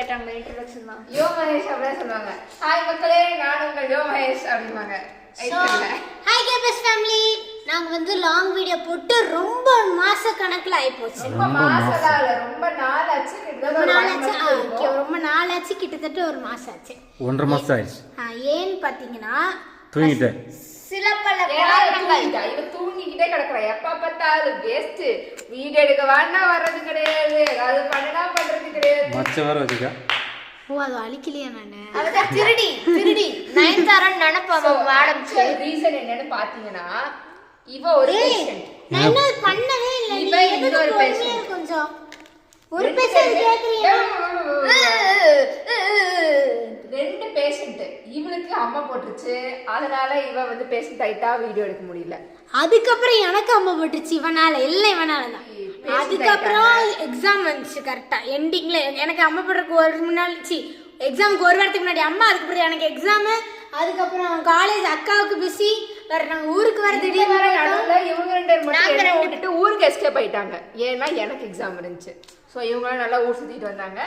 கேட்டாங்க இன்ட்ரோடக்ஷன் தான். யோ மகேஷ் அப்படியே சொல்லுவாங்க. ஹாய் மக்களே, நான் உங்கள் யோ மகேஷ் அப்படிம்பாங்க. ஹாய் கேபஸ் ஃபேமிலி. நாங்க வந்து லாங் வீடியோ போட்டு ரொம்ப மாச கணக்குல ஆயிப்போச்சு. ரொம்ப மாசம் இல்ல, ரொம்ப நாள் ஆச்சு. ரொம்ப நாள் ஆச்சு, கிட்டத்தட்ட ஒரு மாசம் ஆச்சு. 1.5 மாசம் ஆயிடுச்சு. ஏன்னு பாத்தீங்கன்னா தூங்கிட்டேன். சில பல காரணங்கள். இவ தூங்கிக்கிட்டே கிடக்குறா. எப்ப பார்த்தாலும் வேஸ்ட். வீடியோ எடுக்க வேணா வர்றது கிடையாது, அது பண்ணனா பண்றது கிடையாது. மச்ச வர வச்சுக்க. ஓ அது அழிக்கலையா நானு? அதுதான் திருடி நயன்தாரன் நினைப்பாங்க மேடம். ரீசன் என்னன்னு பாத்தீங்கன்னா, இவ ஒரு பேஷண்ட். நான் என்ன பண்ணவே இல்ல. இவ இன்னொரு பேஷண்ட். கொஞ்சம் ஒரு பேஷண்ட் கேக்குறீங்க. 2 பேஷண்ட். இவளுக்கு அம்மா போட்டுருச்சு, அதனால இவ வந்து பேஷண்ட் ஆயிட்டா, வீடியோ எடுக்க முடியல. அதுக்கப்புறம் எனக்கு அம்மா போட்டுச்சு இவனால, எல்லாம் இவனால தான். அதுக்கப்புறம் எக்ஸாம் வந்துச்சு கரெக்டா எண்டிங்ல. எனக்கு அம்மா போடுறதுக்கு ஒரு முன்னாடி எக்ஸாமுக்கு ஒரு வாரத்துக்கு முன்னாடி அம்மா. அதுக்கப்புறம் எனக்கு எக்ஸாமு. அதுக்கப்புறம் காலேஜ் அக்காவுக்கு பிஸி. வேற நாங்க ஊருக்கு வர திடீர்னு நடுவுல இவங்க 2 பேரும் மட்டும் விட்டுட்டு ஊருக்கு எஸ்கேப் ஆயிட்டாங்க. ஏன்னா எனக்கு எக்ஸாம் இருந்துச்சு. சோ இவங்க நல்லா ஊர் சுத்திட்டு வந்தாங்க.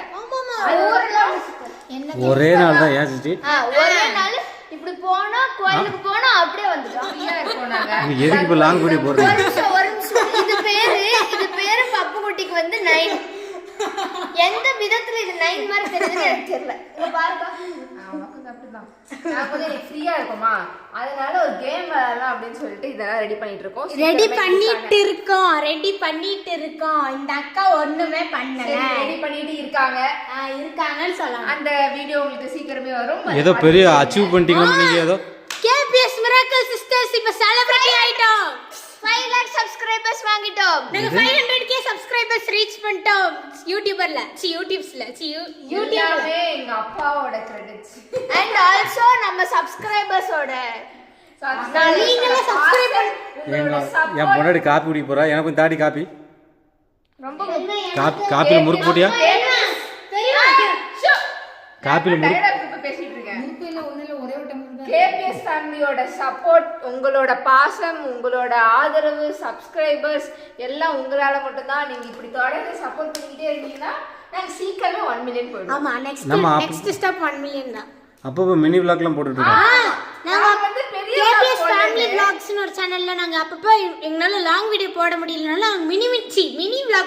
ஒரே நாள் தான் ஏன் சிஸ்டி? ஒரே நாள் இப்படி போனா கோயிலுக்கு போனா அப்படியே வந்துட்டோம். ஃப்ரீயா போனாங்க. நீ எதுக்கு இப்ப லாங் வீடியோ போடுற? ஒரு நிமிஷம். இது பேரு பப்பு குட்டிக்கு வந்து 9. எந்த விதத்துல இது 9 மாதிரி தெரியுதுன்னு எனக்கு தெரியல. இங்க பாருங்க. நமக்கு அப்படிதான். நான் கொஞ்சம் ஃப்ரீயா இருக்குமா, அதனால ஒரு கேம் விளையாடலாம் அப்படின்னு சொல்லிட்டு இதெல்லாம் ரெடி பண்ணிட்டு இருக்கோம். ரெடி பண்ணிட்டு இருக்கோம். இந்த அக்கா ஒண்ணுமே பண்ணல. ரெடி பண்ணிட்டு இருக்காங்கன்னு சொல்லலாம். அந்த வீடியோ உங்களுக்கு சீக்கிரமே வரும். ஏதோ பெரிய அச்சீவ் பண்ணிட்டீங்க நீங்க. ஏதோ கேபிஎஸ் மிராக்கிள் சிஸ்டர்ஸ் இப்ப செலிபிரிட்டி ஆயிட்டோம். 5 lakh சப்ஸ்கிரைபர்ஸ் வாங்கிட்டோம். நாங்க 500k சப்ஸ்கிரைபர்ஸ் ரீச் பண்ணிட்டோம். யூடியூபர்ல யூடியூப்ஸ்ல யூடியூப்ல எங்க அப்பாவோட கிரெடிட்ஸ் அண்ட் ஆல்சோ நம்ம சப்ஸ்கிரைபர்ஸோட. நீங்களே சப்ஸ்கிரைப் என் முன்னாடி காப்பி குடிக்க போறா. எனக்கு கொஞ்சம் தாடி காப்பி. ரொம்ப காப்பில முறுக்கு போட்டியா? காப்பில முறுக்கு பேசிட்டு இருக்கேன். கேபிஎஸ் ஃபேமிலியோட சப்போர்ட், உங்களோட பாசம், உங்களோட ஆதரவு, சப்ஸ்கிரைபர்ஸ் எல்லாம் உங்களால மட்டும் தான். நீங்க இப்படி தொடர்ந்து சப்போர்ட் பண்ணிக்கிட்டே இருக்கீங்கன்னா நாங்க சீக்கிரமே 1 மில்லியன் போயிடுவோம். ஆமா, நெக்ஸ்ட் ஸ்டெப் 1 மில்லியன் தான். அப்போ மினி vlogலாம் போட்டுட்டு இருக்கோம். நாங்க வந்து பெரிய கேபிஎஸ் ஃபேமிலி vlogsனு ஒரு சேனல்ல நாங்க அப்பப்போ எங்கனால லாங் வீடியோ போட முடியலனால மினி vlog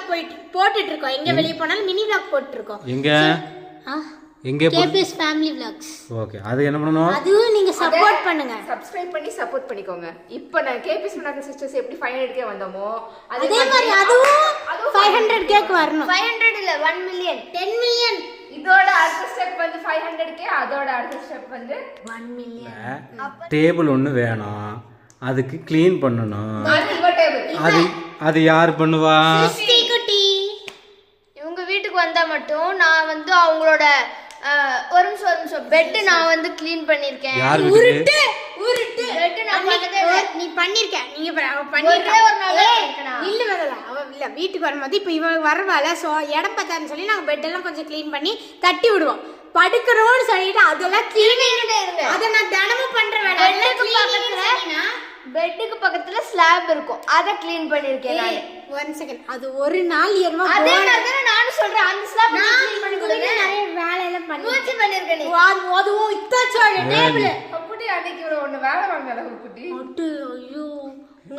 போட்டுட்டு இருக்கோம். எங்க வெளிய போனாலும் மினி vlog போட்டுட்டு இருக்கோம். எங்க கேபிஎஸ் ஃபேமிலி vlogs. ஓகே, அது என்ன பண்ணனும்? அதுவும் நீங்க சப்போர்ட் பண்ணுங்க. சப்ஸ்கிரைப் பண்ணி சப்போர்ட் பண்ணிக்கோங்க. இப்போ நான் கேபிஎஸ் மிராக்கிள் சிஸ்டர்ஸ் எப்படி 500k வந்தோமோ அதே மாதிரி அதுவும் 500k க்கு வரணும். 500 இல்ல 1 மில்லியன் 10 மில்லியன். இதோட அடுத்த ஸ்டெப் வந்து 500k. அதோட அடுத்த ஸ்டெப் வந்து 1 மில்லியன். டேபிள் ஒன்னு வேணும், அதுக்கு க்ளீன் பண்ணனும். அது யார் பண்ணுவா? சிஸ்டி குட்டி. இவங்க வீட்டுக்கு வந்தா மட்டும் நான் வந்து அவங்களோட ஒரு நிமிஷம் பெட் நான் வந்து க்ளீன் பண்ணிருக்கேன். உருட்டு பெட் நான் பண்ணதே இல்ல. நீ பண்ணிருக்க. நீங்க பண்ணிருக்க ஒரு நாள் இல்ல வரல. அவ இல்ல வீட்டுக்கு வரும்போது இப்ப இவ வரவால சோ இடம் பத்தான்னு சொல்லி நாங்க பெட் எல்லாம் கொஞ்சம் க்ளீன் பண்ணி தட்டி விடுவோம். படுக்கறோம்னு சொல்லிட்டு அதெல்லாம் க்ளீன் பண்ணிட்டே இருந்தேன். அத நான் தினமும் பண்ற வேலை. பெட்டுக்கு பக்கத்துல ஸ்லாப் இருக்கும், அத க்ளீன் பண்ணிருக்கேன் நான். 1 செகண்ட். அது ஒரு நாள் ஏறுமா? அதே மாதிரி நானும் சொல்றேன். அந்த ஸ்லாப் நான் க்ளீன் பண்ணி கொடுங்க. நிறைய வேலை எல்லாம் பண்ணி மூச்சு பண்ணிருக்கேன் நீ. அதுவும் இத்தாச்சோட டேபிள். அப்படி அன்னைக்கு ஒன்னு வேலை வாங்கல குட்டி. அட்டு ஐயோ.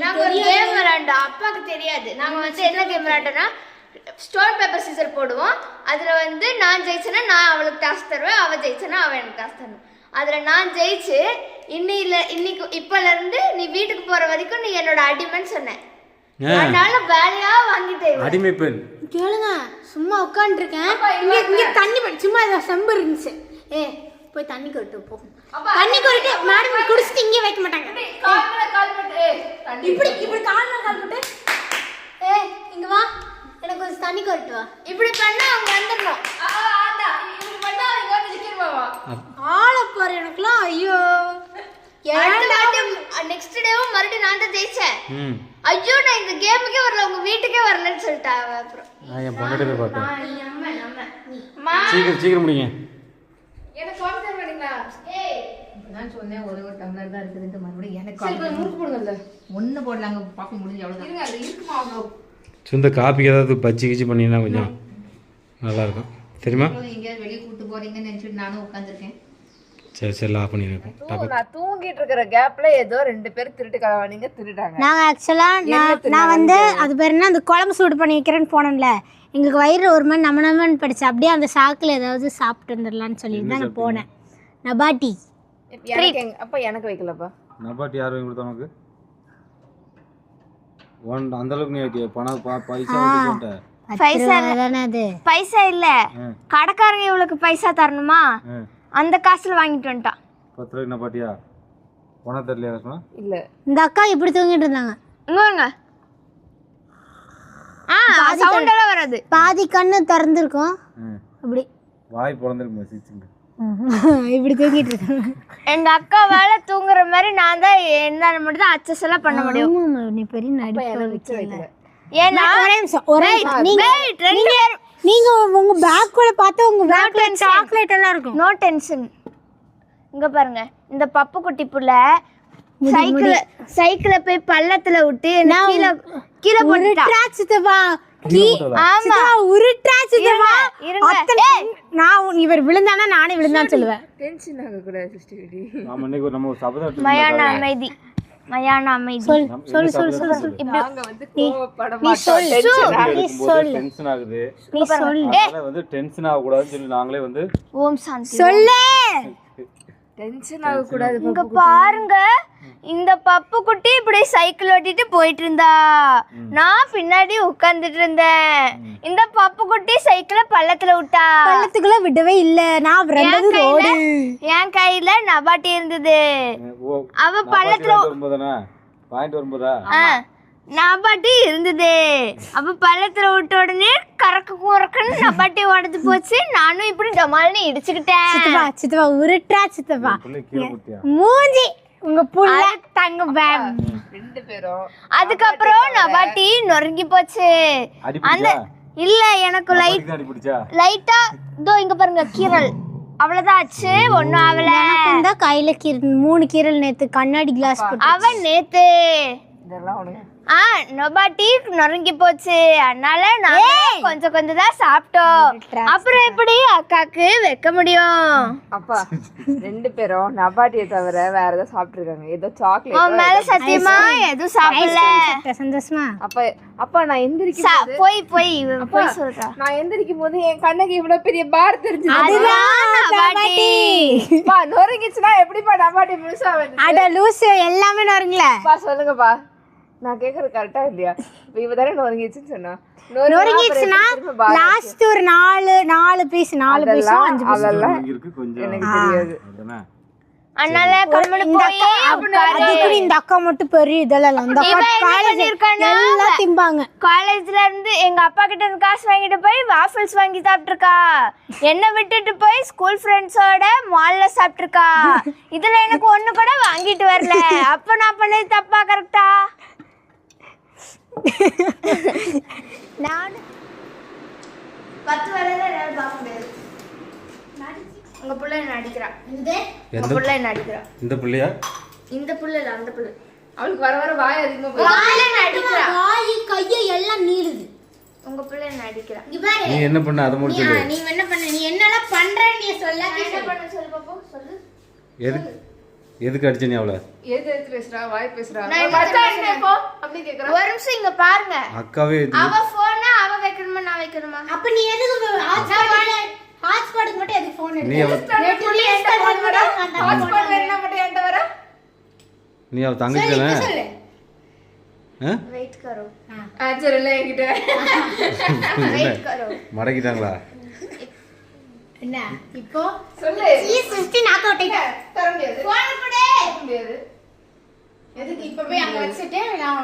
நாங்க ஒரு கேம் விளையாண்டோம். அப்பாக்கு தெரியாது. நாங்க வந்து என்ன கேம் விளையாண்டோம்னா ஸ்டோன் பேப்பர் சீசர் போடுவோம். அதுல வந்து நான் ஜெயிச்சேன்னா நான் அவளுக்கு டாஸ்க் தருவேன், அவ ஜெயிச்சேன்னா அவ எனக்கு டாஸ்க் தருவேன். அதுல நான் ஜெயிச்சு இன்னைக்கு இப்பல இருந்து நீ வீட்டுக்கு போற வரைக்கும் நீ என்னோட அடிமைன்னு சொன்னேன். அதனால வேலையா வாங்கிட்டேன். அடிமை பெண் கேளுங்க. சும்மா உட்கார்ந்து இருக்கேன். இங்க தண்ணி சும்மா ஏதோ செம்பு இருந்துச்சு. போய் தண்ணி கொட்டு போ. தண்ணி கொட்டு மேடம் குடிச்சிட்டு இங்கே வைக்க மாட்டாங்க. இப்படி கால் போட்டு இங்க வா, எனக்கு கொஞ்சம் தண்ணி கொட்டு வா. இப்படி பண்ணா அவங்க வந்துடணும். ஆள பாரு எனக்குலாம். ஐயோ, நெக்ஸ்ட் டேவும் மறுபடியும் நான் தான் ஜெயிச்சேன். ஐயோ நான் இந்த கேமுக்கே வரல, உங்க வீட்டுக்கே வரலன்னு சொல்லிட்டாங்க. அப்புறம் என் பொண்டாட்டி போய் பார்த்தேன். சீக்கிரம் முடிங்க. எனக்கு வாங்க தரீங்களா? நான் சொன்னேன் ஒரு டம்ளர் தான் இருக்குதுன்னு. மறுபடியும் எனக்கு முறுக்கு போடுங்கல்ல. ஒண்ணு போடலாங்க, பாப்பி முடிஞ்சு அவ்வளவுதான். இருங்க, அது இருக்குமா அவ்வளோ. இந்த காப்பிக்கு ஏதாவது பஜ்ஜி கிச்சி பண்ணினா கொஞ்சம் நல்லா இருக்கும். தெரியுமா? எங்கேயாவது வெளியே கூட்டு போறீங்கன்னு நினைச்சிட்டு நானும் உட்காந்துருக்கேன். சரி சரி ஆஃப் பண்ணிருக்கோம். நான் தூங்கிட்டு இருக்கிற கேப்ல ஏதோ 2 பேர் திருட்டு கலவாணிங்க திருட்டாங்க. நாங்கள் ஆக்சுவலாக நான் வந்து அது பேர் என்ன அந்த குழம்பு சூடு பண்ணி வைக்கிறேன்னு போனேன்ல, எங்களுக்கு வயிறு ஒரு மாதிரி நம்ம படிச்சு அப்படியே அந்த சாக்கில் ஏதாவது சாப்பிட்டு வந்துடலான்னு சொல்லிட்டு தான் நான் போனேன். நபாட்டி அப்ப எனக்கு வைக்கலப்பா. நபாட்டி யார் வாங்கி கொடுத்தா உனக்கு? அந்த அளவுக்கு நீ வைக்க பணம் பைசா போட்ட பைசா தானே அது. பைசா இல்ல, கடைக்காரங்க இவளுக்கு பைசா தரணுமா, அந்த காசுல வாங்கிட்டு வந்துட்டான். 10 ரூபாய்க்கு நபாட்டியா? பணம் தெரியலையா ரஸ்மா? இல்ல இந்த அக்கா இப்படி தூங்கிட்டு இருந்தாங்க. இங்க வாங்க. சவுண்ட் எல்லாம் வராது. பாதி கண்ணு திறந்துருக்கும் அப்படி வாய் பிறந்திருக்கு சிரிச்சுங்க. இப்படி தூங்கிட்டு இருக்காங்க. எங்க அக்கா வேலை தூங்குற மாதிரி நான் தான் என்ன மட்டும் தான் அச்சஸ் எல்லாம் பண்ண முடியும். ஆமா, நீ பெரிய நடிப்பு. ஏன்னா நீங்க உங்க பேக் கூட பார்த்தா உங்க பேக்ல சாக்லேட் எல்லாம் இருக்கும். No tension. இங்க பாருங்க, இந்த பப்பு குட்டி புள்ள சைக்கிள போய் பள்ளத்துல விட்டு கீழே போட்டுட்டா. சித்தப்பா ஆமா உருட்டாச்சுதவா இருங்க. நான் இவர் விழுந்தானா நானே விழுந்தான்னு சொல்லுவேன். டென்ஷன் ஆக கூடாது சிஸ்டர். நாம இன்னைக்கு நம்ம ஒரு சபதம் மயான அமைதி, மயான அமைதி. சொல்லு நாங்க வந்து கோவப்பட நீ சொல்லு டென்ஷன் ஆகுது. நீ சொல்லு அதனால வந்து டென்ஷன் ஆக கூடாதுன்னு சொல்லி நாங்களே வந்து ஓம் சாந்தி சொல்லு. டென்ஷன் ஆக கூடாது. இங்க பாருங்க, இந்த பப்பு குட்டி இப்படி சைக்கிள் ஓட்டிட்டு போயிட்டு இருந்தா, நான் பின்னாடி உட்கார்ந்துட்டு இருந்தேன். இந்த பப்பு குட்டி சைக்கிள பள்ளத்துல விட்டா. பள்ளத்துக்குள்ள விடவே இல்ல, நான் விரண்டது ரோடு. என் கையில நபாட்டி இருந்தது. அவ பள்ளத்துல வரும்போதா நபாட்டி இருந்தது. அவ பள்ளத்துல விட்ட உடனே கறக்கு குறக்குன்னு நபாட்டி உடஞ்சு போச்சு. நானும் இப்படி டமால்னு இடிச்சுக்கிட்டேன். சித்தப்பா உருட்டா சித்தப்பா கீழே போட்டியா? மூஞ்சி உங்க புள்ள தங்க பேம் 2 பேரும். அதுக்கப்புறம் நபாட்டி நொறுங்கி போச்சு. அந்த இல்ல எனக்கு லைட்டா இதோ இங்க பாருங்க கீரல், அவ்வளவுதான் ஆச்சு, ஒன்னும் ஆகல. இந்த கையில 3 கீரல் நேத்து கண்ணாடி கிளாஸ் போட்டு அவன் நேத்து இதெல்லாம் உனக்கு நொபாட்டி நொறுங்கி போச்சு. அதனால நான் கொஞ்சம் கொஞ்சம் தான் சாப்பிட்டோம். அப்புறம் எப்படி அக்காக்கு வைக்க முடியும்? அப்பா 2 பேரும் நபாட்டியை தவிர வேற ஏதோ சாப்பிட்டு இருக்காங்க. ஏதோ சாக்லேட். உன் மேல சத்தியமா எதுவும் சாப்பிடல. சந்தோஷமா அப்பா நான் எந்திரிக்கும் போய் சொல்றா. நான் எந்திரிக்கும் போது என் கண்ணுக்கு இவ்வளவு பெரிய பார் தெரிஞ்சது. அதுதான் நபாட்டி. பா நொறுங்கிச்சுன்னா எப்படிப்பா நபாட்டி முழுசா வந்து? அட லூசு, எல்லாமே நொறுங்கல. பா சொல்லுங்கப்பா, நான் கேக்குறது கரெக்டா இல்லையா? இவ தானே நொறுங்கிச்சுன்னு சொன்னா. நொறுங்கிச்சுன்னா லாஸ்ட் ஒரு 4 பீஸ் 5 பீஸ் அதெல்லாம் கொஞ்சம் எனக்கு தெரியாது. அதனால கம்மனு போய் அதுக்கு இந்த அக்கா மட்டும் பெரிய இதெல்லாம் அந்த அக்கா காலேஜ் எல்லாம் திம்பாங்க. காலேஜ்ல இருந்து எங்க அப்பா கிட்ட இருந்து காசு வாங்கிட்டு போய் வாஃபிள்ஸ் வாங்கி சாப்பிட்டுருக்கா. என்ன விட்டுட்டு போய் ஸ்கூல் ஃப்ரெண்ட்ஸோட மால்ல சாப்பிட்டுருக்கா. இதுல எனக்கு ஒண்ணு கூட வாங்கிட்டு வரல. அப்ப நான் பண்ணது தப்பா கரெக்டா? நான் 10 வரையில என்னால பார்க்க முடியாது. உங்க புள்ள நடிக்கிறா. உங்க புள்ள நடிக்கிறா. இந்த பிள்ளையா? இந்த புள்ள இல்ல, அந்த புள்ள. அவளுக்கு வர வர வாய் அதிகமா போகுது. வாயில நடிக்கிறா. வாய் கையை எல்லாம் நீளுது. உங்க புள்ள நடிக்கிறா. இங்க பாரு, நீ என்ன பண்ண அத மட்டும் சொல்லு. நீ என்ன பண்ண, நீ என்னலாம் பண்ற நீ சொல்ல. என்ன பண்ண சொல்லு பாப்போம், சொல்லு. எதுக்கு அடிச்ச நீ அவள? எது பேசுறா? வாய் பேசுறா. நான் மச்சான் என்ன போ அப்படி கேக்குறா. ஒரு நிமிஷம் இங்க பாருங்க. அக்காவே அவ போனா அவ வைக்கணுமா நான் வைக்கணுமா? அப்ப நீ எதுக்கு ஹாட்ஸ்பாட்டுக்கு மட்டும் எதுக்கு ஃபோன் நீ அவ ஹாட்ஸ்பாட் வேணும்னா மட்டும் என்கிட்ட வர. நீ அவ தங்கச்சி தானே? வெயிட் கரோ. சரி இல்ல என்கிட்ட வெயிட் கரோ. மடக்கிட்டாங்களா? என்ன இப்போ சொல்லு. E60 நாக் அவுட் ஆயிட்ட. தர முடியாது. போன் கொடு. முடியாது. எதுக்கு இப்ப போய் அங்க வச்சிட்டு நான்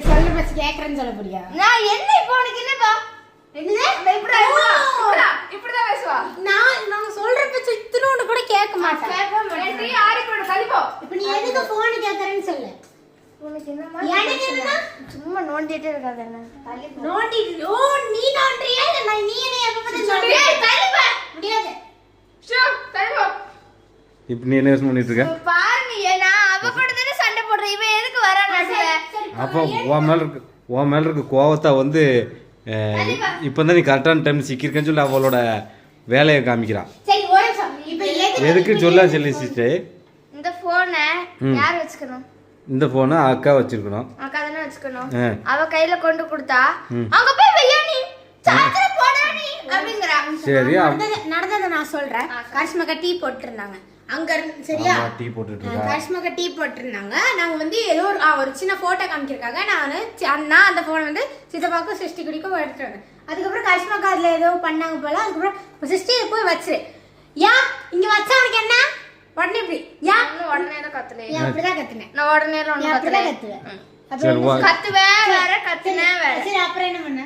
சொல்ற பத்தி கேக்குறேன்னு சொல்ல போறியா? நான் என்ன இப்போ உனக்கு என்னப்பா? என்னது? இப்படிதான் பேசுவா. நான் சொல்ற பத்தி இத்தனோட கூட கேட்க மாட்டேன். நீ ஆடி போடு கலிப்போ. இப்போ நீ எதுக்கு போன் கேக்குறேன்னு சொல்லு. உனக்கு என்னமா? எனக்கு என்ன? சும்மா நோண்டிட்டே இருக்காத என்ன. நோண்டி நீ நோண்டியா இல்ல நீ என்ன எப்ப பத்தி சொல்ற? ஏய் தள்ளுப்பா. முடியாது. ஷோ கலிப்போ. இப்போ நீ என்ன யோசனை பண்ணிட்டு இருக்க? பாருங்க, நான் அவ கூட தான சண்டை போடுறேன். இவன் எதுக்கு வரா நடுவுல? அப்போ உன் மேல இருக்க கோவத்தை வந்து இப்போ தான் நீ கரெக்டான டைம் சிக்கியிருக்கேன்னு சொல்லி அவளோட வேலையை காமிக்கிறான். சரி ஒரு நிமிஷம் இப்போ எதுக்கு சொல்ல சொல்லி சிஸ்டர்? இந்த போனை யார் வச்சுக்கணும்? இந்த போனை அக்கா வச்சிருக்கணும். அக்கா தானே வச்சுக்கணும். ஆ. அவ கையில கொண்டு கொடுத்தா அங்க போய் வையா நீ சார்ஜர் போடா நீ அப்படிங்கறா. சரி நடந்ததை நான் சொல்றேன். கரிஷ்மாக்கா டீ போட்டுருந்தாங்க அங்க சரியா? டீ போட்டுட்டு இருக்கா. கரிஷ்மாக்கா டீ போட்டுருந்தாங்க. நாங்க வந்து ஏதோ ஒரு சின்ன போட்டோ காமிச்சிருக்காங்க. நான் அந்த போனை வந்து சித்தப்பாக்கும் சிருஷ்டி குடிக்கும் எடுத்துருவேன். அதுக்கப்புறம் கரிஷ்மாக்கா அதுல ஏதோ பண்ணாங்க போல. அதுக்கப்புறம் சிருஷ்டி போய் வச்சிரு. ஏன் இங்க வச்சா உனக்கு என்ன? உடனே இப்படி ஏன் உடனே தான் கத்தலே. ஏன் அப்படிதான் கத்துனேன். நான் உடனே ஒண்ணு அப்படிதான் கத்தல. கத்துவேன். சரி வா. கத்துவேன் வேற கத்துனே வேற. சரி அப்புறம் என்ன பண்ண?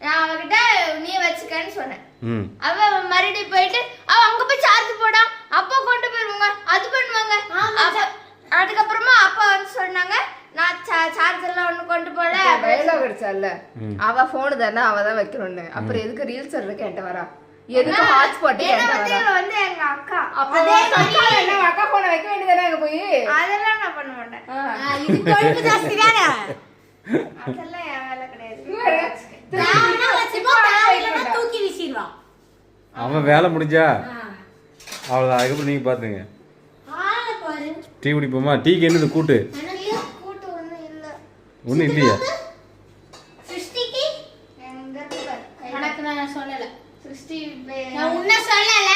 நான் அவகிட்ட நீ வச்சுக்கன்னு சொன்னேன். ம் அவ மறுபடியும் போயிட்டு அவ அங்க போய் சார்ஜ் போடா அப்பா கொண்டு போயிருவாங்க அது பண்ணுவாங்க. அதுக்கப்புறமா அப்பா வந்து சொன்னாங்க நான் சார்ஜ் எல்லாம் ஒண்ணு கொண்டு போல. டயலாக் அடிச்சால அவ போன் தானே அவ தான் வைக்கணும்னு. அப்புறம் எதுக்கு ரீல்ஸ் எடுக்க என்கிட்ட வரா? எதுக்கு ஹாட்ஸ்பாட் என்கிட்ட வரா? இவ வந்து எங்க அக்கா. அப்ப என்ன அக்கா போனை வைக்க வேண்டியதானே அங்க போய்? அதெல்லாம் நான் பண்ண மாட்டேன். இது கொழுப்பு ஜாஸ்தி தானே. அதெல்லாம் என் வேலை கிடையாது. தேவைன்னா வச்சுப்போ, தேவையில்லைன்னா தூக்கி வீசிடுவான். அவன் வேலை முடிஞ்சா அவ்வளோதான். அதுக்கப்புறம் நீங்கள் பார்த்துங்க. ஆளை பாரு. டீ குடிப்போமா? டீக்கு என்னது கூட்டு? கூட்டு ஒண்ணும் இல்ல. ஒன்றும் இல்லையா? சிருஷ்டிக்கு எங்க இருக்கு? உனக்கு நான் சொல்லல. சிருஷ்டி நான் உன்ன சொல்லல.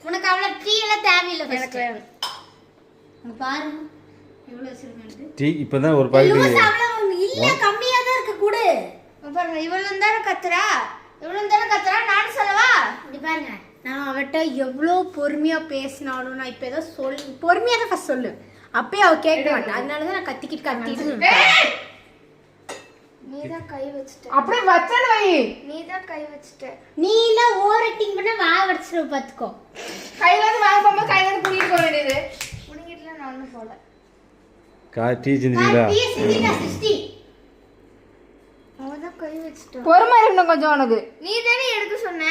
உனக்கு அவ்வளவு டீ எல்லாம் தேவையில்லை. எனக்கு வேணும். அங்க பாரு எவ்வளவு வச்சிருக்கேன். டீ இப்போ தான் ஒரு பாக்கெட். அவ்வளவு இல்ல, கம்மியா தான் இருக்கு கூடு. பாருங்க இவளும் தானே கத்துறா. இவளும் தானே கத்துறா. நானும் சொல்லவா? இப்படி பாருங்க, நான் அவட்ட எவ்வளோ பொறுமையா பேசினாலும் நான் இப்ப ஏதோ பொறுமையா தான் ஃபர்ஸ்ட் சொல்லு. அப்பயே அவ கேட்க மாட்டேன். அதனாலதான் நான் கத்திட்டு நீதான் கை வச்சுட்ட. அப்படியே வச்சானு வை. நீதான் கை வச்சுட்ட. நீ எல்லாம் ஓவர் ஆக்டிங் பண்ண வா வடிச்சிரு பாத்துக்கோ. கையில இருந்து வாங்க போகும்போது கையில இருந்து புடிட்டு போக வேண்டியது. உனக்கிட்ட நானும் போல. டீ செஞ்சுட்டீங்களா? டீ செஞ்சிட்டா சிருஷ்டி. அவதான் கை வச்சுட்டா. பொறுமை இருக்கணும் கொஞ்சம் உனக்கு. நீ தானே எடுக்க சொன்ன.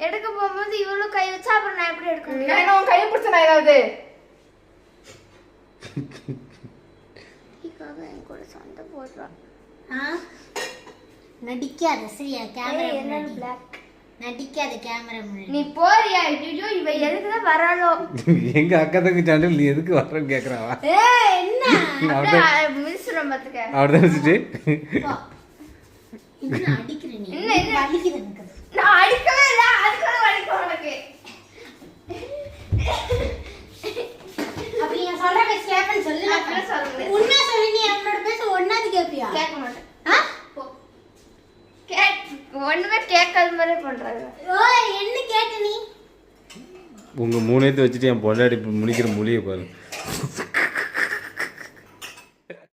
எடுக்க போகும்போது இவளும் கை வச்சா அப்புறம் நான் எப்படி எடுக்க முடியும்? நான் உன் கையை பிடிச்ச நான் ஏதாவது இதுக்காக என் கூட சண்டை போடுறா. நடிக்காத சரியா? கேமரா என்ன முன்னாடி பிளாக் நடிக்காத. கேமரா முன்னாடி நீ போறியா? ஐயோ இவ எதுக்குதான் வராளோ? எங்க அக்கா தங்கச்சி சாண்டில் நீ எதுக்கு வரேன்னு கேட்குறாவா? என்ன மிஸ்ரம் பாத்துக்க. அப்படிதான் வச்சுட்டு என்ன அடிக்கிற நீ? என்ன என்ன வலிக்குது எனக்கு. நான் அடிக்கவே இல்ல. அதுக்குள்ள வலிக்கும் உனக்கு. அப்ப நீ சொல்ற பேச கேப்பன்னு சொல்லு. அப்படியே சொல்ல முடியாது. உண்மையா சொல்லு. நீ என்னோட பேச ஒண்ணாது கேப்பியா? கேட்க மாட்டேன். போ. ஒண்ணுமே கேட்காத மாதிரி பண்றாங்க. ஓய் என்ன கேட்ட நீ? உங்க மூணேத்து வச்சுட்டு என் பொண்டாடி முடிக்கிற மொழியை பாரு.